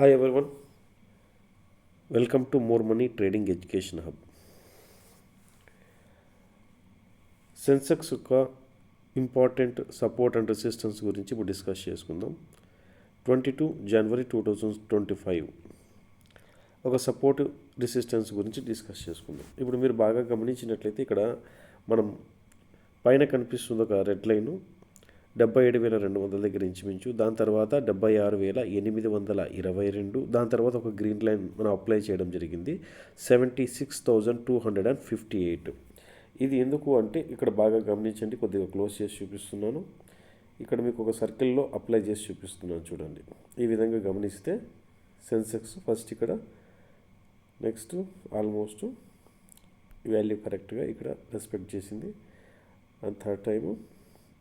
Hi everyone, welcome to More Money Trading Education Hub. Sensex యొక్క important support and resistance గురించి ఇప్పుడు discuss చేసుకుందాం. 22 జనవరి 2025 ఒక సపోర్ట్ రెసిస్టెన్స్ గురించి డిస్కస్ చేసుకుందాం. ఇప్పుడు మీరు బాగా గమనించినట్లయితే ఇక్కడ మనం పైన కనిపిస్తుంది ఒక రెడ్ లైను 77,200 దగ్గర ఇంచుమించు, దాని తర్వాత 76,822, దాని తర్వాత ఒక గ్రీన్ లైన్ మనం అప్లై చేయడం జరిగింది 76,258. ఇది ఎందుకు అంటే ఇక్కడ బాగా గమనించండి, కొద్దిగా క్లోజ్ చేసి చూపిస్తున్నాను. ఇక్కడ మీకు ఒక సర్కిల్లో అప్లై చేసి చూపిస్తున్నాను చూడండి. ఈ విధంగా గమనిస్తే సెన్సెక్స్ ఫస్ట్ ఇక్కడ, నెక్స్ట్ ఆల్మోస్ట్ వాల్యూ కరెక్ట్గా ఇక్కడ రెస్పెక్ట్ చేసింది. అండ్ థర్డ్ టైము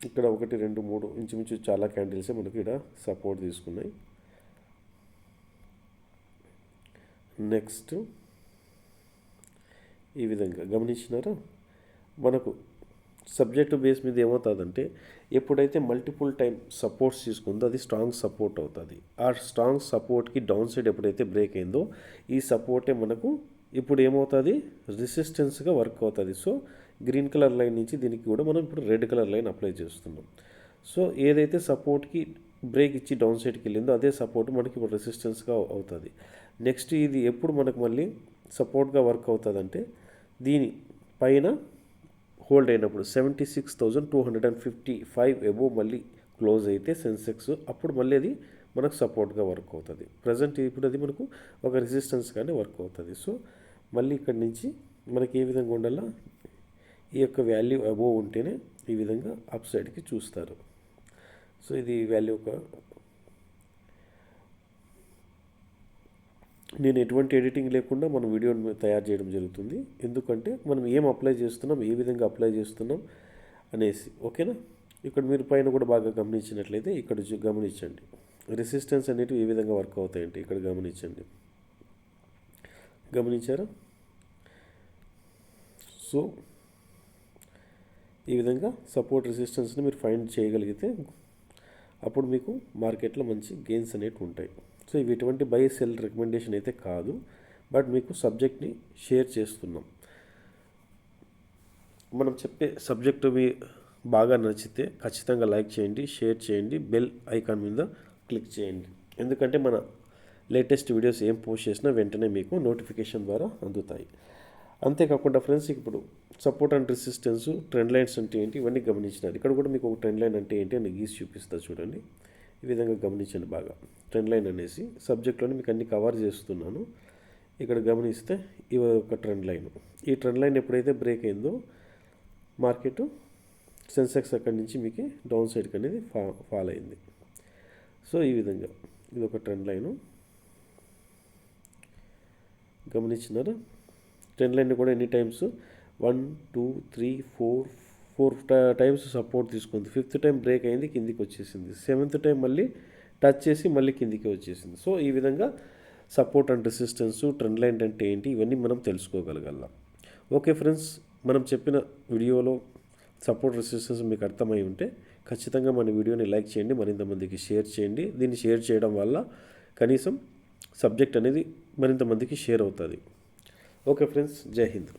ఇక్కడ 1, 2, 3 ఇంచుమించు చాలా క్యాండిల్సే మనకి ఇక్కడ సపోర్ట్ తీసుకున్నాయి. నెక్స్ట్ ఈ విధంగా గమనించినారా, మనకు సబ్జెక్ట్ బేస్ మీద ఏమవుతుందంటే ఎప్పుడైతే మల్టిపుల్ టైం సపోర్ట్స్ తీసుకుందో అది స్ట్రాంగ్ సపోర్ట్ అవుతుంది. ఆ స్ట్రాంగ్ సపోర్ట్కి డౌన్ సైడ్ ఎప్పుడైతే బ్రేక్ అయిందో ఈ సపోర్టే మనకు ఇప్పుడు ఏమవుతుంది, రెసిస్టెన్స్గా వర్క్ అవుతుంది. సో గ్రీన్ కలర్ లైన్ నుంచి దీనికి కూడా మనం ఇప్పుడు రెడ్ కలర్ లైన్ అప్లై చేస్తున్నాం. సో ఏదైతే సపోర్ట్కి బ్రేక్ ఇచ్చి డౌన్ సైడ్కి వెళ్ళిందో అదే సపోర్ట్ మనకి ఇప్పుడు రెసిస్టెన్స్గా అవుతుంది. నెక్స్ట్ ఇది ఎప్పుడు మనకు మళ్ళీ సపోర్ట్గా వర్క్ అవుతుంది అంటే దీని పైన హోల్డ్ అయినప్పుడు 76,255 ఎబోవ్ మళ్ళీ క్లోజ్ అయితే సెన్సెక్స్, అప్పుడు మళ్ళీ అది మనకు సపోర్ట్గా వర్క్ అవుతుంది. ప్రజెంట్ ఇప్పుడు అది మనకు ఒక రెసిస్టెన్స్గానే వర్క్ అవుతుంది. సో మళ్ళీ ఇక్కడి నుంచి మనకి ఏ విధంగా ఉండాలా, ఈ యొక్క వాల్యూ అబోవ్ ఉంటేనే ఈ విధంగా అప్ సైడ్కి చూస్తారు. సో ఇది వాల్యూ ఒక, నేను ఎటువంటి ఎడిటింగ్ లేకుండా మనం వీడియోని తయారు చేయడం జరుగుతుంది. ఎందుకంటే మనం ఏం అప్లై చేస్తున్నాం, ఏ విధంగా అప్లై చేస్తున్నాం అనేసి. ఓకేనా, ఇక్కడ మీరు పైన కూడా బాగా గమనించినట్లయితే ఇక్కడ గమనించండి రెసిస్టెన్స్ అనేటివి ఏ విధంగా వర్క్ అవుతాయంటే ఇక్కడ గమనించండి. గమనించారా? సో ఈ విధంగా సపోర్ట్ రెసిస్టెన్స్ని మీరు ఫైండ్ చేయగలిగితే అప్పుడు మీకు మార్కెట్లో మంచి గెయిన్స్ అనేవి ఉంటాయి. సో ఇవి ఎటువంటి బై సెల్ రికమెండేషన్ అయితే కాదు, బట్ మీకు సబ్జెక్ట్ని షేర్ చేస్తున్నాం. మనం చెప్పే సబ్జెక్టు మీ బాగా నచ్చితే ఖచ్చితంగా లైక్ చేయండి, షేర్ చేయండి, బెల్ ఐకాన్ మీద క్లిక్ చేయండి. ఎందుకంటే మన లేటెస్ట్ వీడియోస్ ఏం పోస్ట్ చేసినా వెంటనే మీకు నోటిఫికేషన్ ద్వారా అందుతాయి. అంతేకాకుండా ఫ్రెండ్స్, ఇప్పుడు support and resistance, trend lines అంటే ఏంటి ఇవన్నీ గమనించినారు. ఇక్కడ కూడా మీకు ఒక ట్రెండ్ లైన్ అంటే ఏంటి అని గీసి చూపిస్తా చూడండి. ఈ విధంగా గమనించండి బాగా. ట్రెండ్ లైన్ అనేసి సబ్జెక్ట్లోనే మీకు అన్ని కవర్ చేస్తున్నాను. ఇక్కడ గమనిస్తే ఇవి ఒక ట్రెండ్ లైన్. ఈ ట్రెండ్ లైన్ ఎప్పుడైతే బ్రేక్ అయిందో మార్కెట్ సెన్సెక్స్ అక్కడి నుంచి మీకు డౌన్ సైడ్కి అనేది ఫాల్ అయింది. సో ఈ విధంగా ఇది ఒక ట్రెండ్ లైను గమనించినారా. ట్రెండ్ లైన్ కూడా ఎన్ని టైమ్స్ 1, 2, 3, 4 టైమ్స్ సపోర్ట్ తీసుకుంది. 5th టైం బ్రేక్ అయింది, కిందికి వచ్చేసింది. 7th టైం మళ్ళీ టచ్ చేసి మళ్ళీ కిందికి వచ్చేసింది. సో ఈ విధంగా support and resistance, trend line అంటే ఏంటి ఇవన్నీ మనం తెలుసుకోగలగాల. ఓకే ఫ్రెండ్స్, మనం చెప్పిన వీడియోలో సపోర్ట్ రెసిస్టెన్స్ మీకు అర్థమై ఉంటే ఖచ్చితంగా మన వీడియోని లైక్ చేయండి, మరింత మందికి షేర్ చేయండి. దీన్ని షేర్ చేయడం వల్ల కనీసం సబ్జెక్ట్ అనేది మరింత మందికి షేర్ అవుతుంది. ఓకే ఫ్రెండ్స్, జై హింద్.